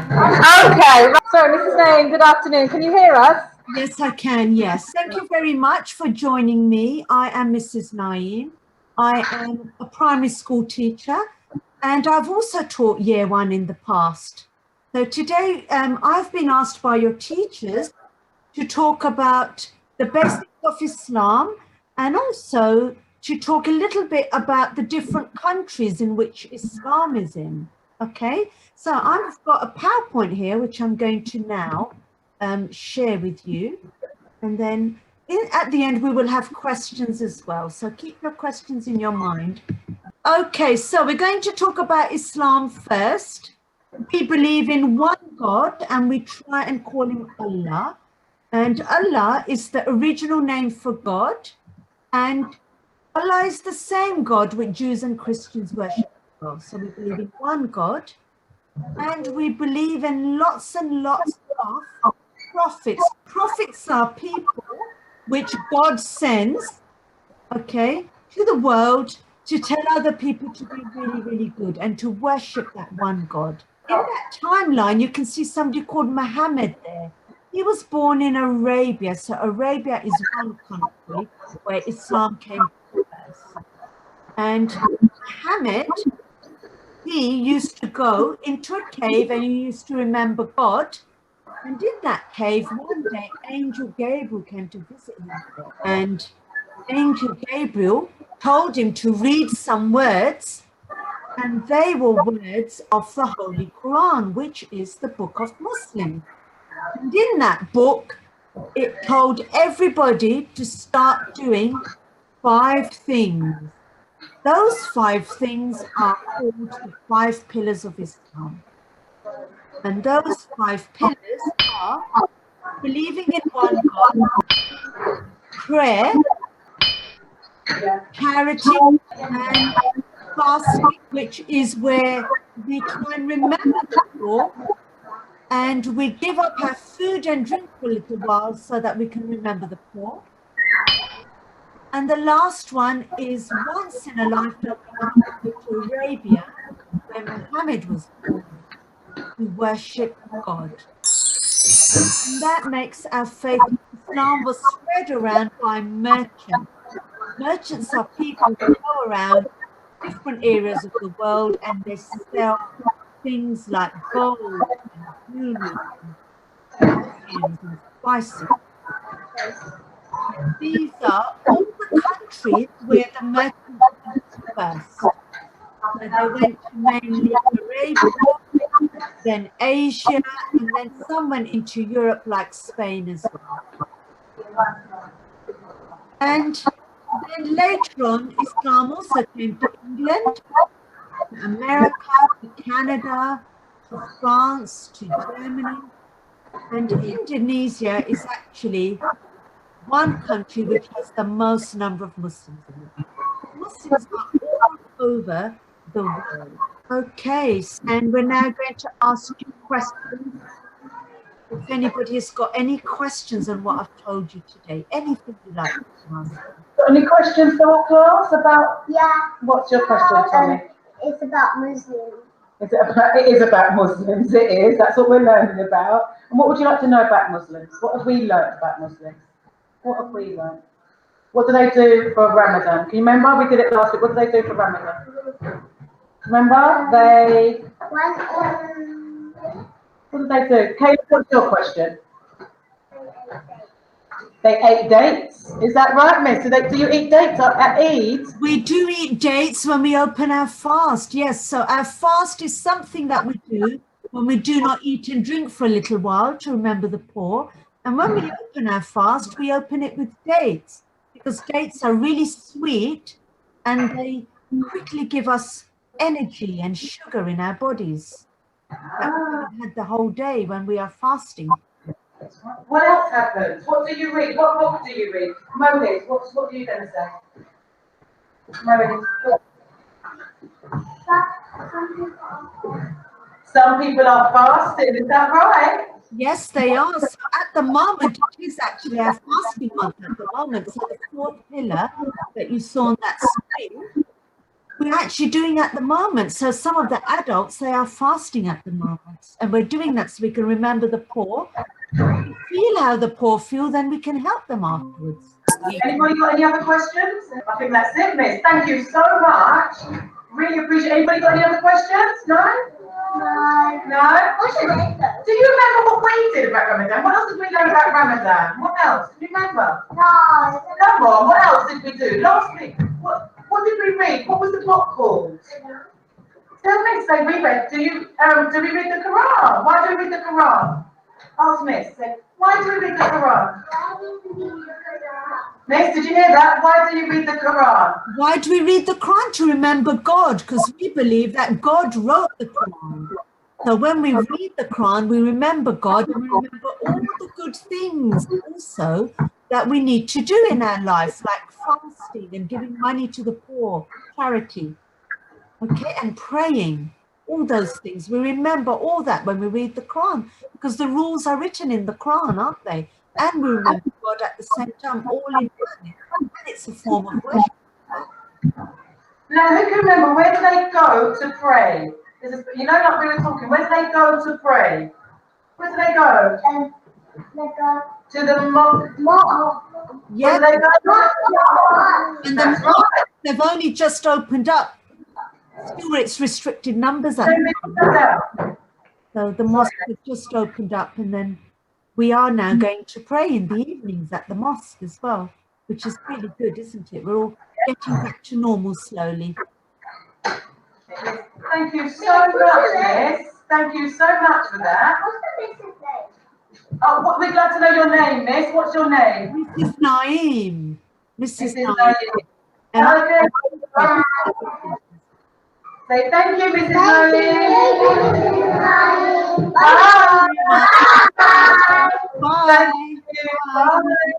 Okay, right. Sorry, Mrs. Naeem, good afternoon. Can you hear us? Yes, I can, yes. Thank you very much for joining me. I am Mrs. Naeem. I am a primary school teacher and I've also taught year one in the past. So today I've been asked by your teachers to talk about the basics of Islam and also to talk a little bit about the different countries in which Islam is in. Okay, so I've got a PowerPoint here, which I'm going to now share with you. And then at the end, we will have questions as well. So keep your questions in your mind. Okay, so we're going to talk about Islam first. We believe in one God and we try and call him Allah. And Allah is the original name for God. And Allah is the same God which Jews and Christians worship. So we believe in one God. And we believe in lots and lots of prophets. Prophets are people which God sends, okay, to the world to tell other people to be really, really good and to worship that one God. In that timeline, you can see somebody called Muhammad there. He was born in Arabia. So Arabia is one country where Islam came first. And Muhammad, he used to go into a cave and he used to remember God. And in that cave, one day, Angel Gabriel came to visit him. And Angel Gabriel told him to read some words, and they were words of the Holy Quran, which is the book of Muslims. And in that book, it told everybody to start doing 5 things. Those 5 things are called the 5 pillars of Islam. And those 5 pillars are believing in one God, prayer, charity, and fasting, which is where we try and remember the poor, and we give up our food and drink for a little while so that we can remember the poor. And the last one is once in a lifetime we go to Arabia, where Muhammad was born, to worship God. And that makes our faith. Islam was spread around by merchants. Merchants are people who go around different areas of the world and they sell things like gold and jewelry and perfumes and spices. These are all the countries where the merchants went first. So they went to mainly Arabia, then Asia, and then some went into Europe like Spain as well. And then later on, Islam also came to England, to America, to Canada, to France, to Germany. And Indonesia is actually one country which has the most number of Muslims in it. Muslims are all over the world. Okay, and we're now going to ask you questions. If anybody has got any questions on what I've told you today, anything you'd like to ask. Got any questions for our class about? Yeah. What's your question, Tommy? It's about Muslims. It is about Muslims, it is. That's what we're learning about. And what would you like to know about Muslims? What have we learned about Muslims? What have we learned? What do they do for Ramadan? Can you remember? We did it last week. What do they do for Ramadan? Remember? What do they do? Caleb, what's your question? They ate dates. Is that right, miss? Do you eat dates at Eid? We do eat dates when we open our fast, yes. So our fast is something that we do when we do not eat and drink for a little while to remember the poor. And when we open our fast, we open it with dates because dates are really sweet and they quickly give us energy and sugar in our bodies that we had the whole day when we are fasting. What else happens? What do you read? What book do you read? Moses, what are you going to say? Moses. Some people are fasting, is that right? Yes, they are. So at the moment, it is actually our fasting month at the moment. So the 4th pillar that you saw on that screen We're actually doing at the moment. So some of the adults, they are fasting at the moment. And we're doing that so we can remember the poor. Feel how the poor feel, then we can help them afterwards. Anybody got any other questions? I think that's it, Miss. Thank you so much. Really appreciate it. Anybody got any other questions? No? No. No? What's your name though? Do you remember what we did about Ramadan? What else did we learn about Ramadan? What else? Do you remember? No. Come on, what else did we do? Last week, what did we read? What was the book called? Tell me, say we read. Do we read the Quran? Why do we read the Quran? Ask Miss. Say, why do we read the Quran? Miss, did you hear that? Why do you read the Quran? Why do we read the Quran? To remember God, because we believe that God wrote the Quran. So when we read the Quran, we remember God and we remember all the good things also that we need to do in our life, like fasting and giving money to the poor, charity, okay, and praying, all those things. We remember all that when we read the Quran, because the rules are written in the Quran, aren't they? And we remember God at the same time, all in one. And it's a form of worship. Now, who can remember, where do they go to pray? You know, like we were talking, where do they go to pray? Where do they go? To the mosque. Yeah. Where do they go? And the mosque, they've only just opened up. Still, it's restricted numbers at the moment. So the mosque has just opened up, and then we are now going to pray in the evenings at the mosque as well, which is really good, isn't it? We're all getting back to normal slowly. Thank you so much, Miss. Thank you so much for that. What's the miss's name? Oh, we'd like to know your name, Miss. What's your name? Mrs. Naeem. Mrs. Naeem. Naeem. And Okay. Say thank you, Mrs. Naeem. Bye. Bye. Bye. Thank you. Bye.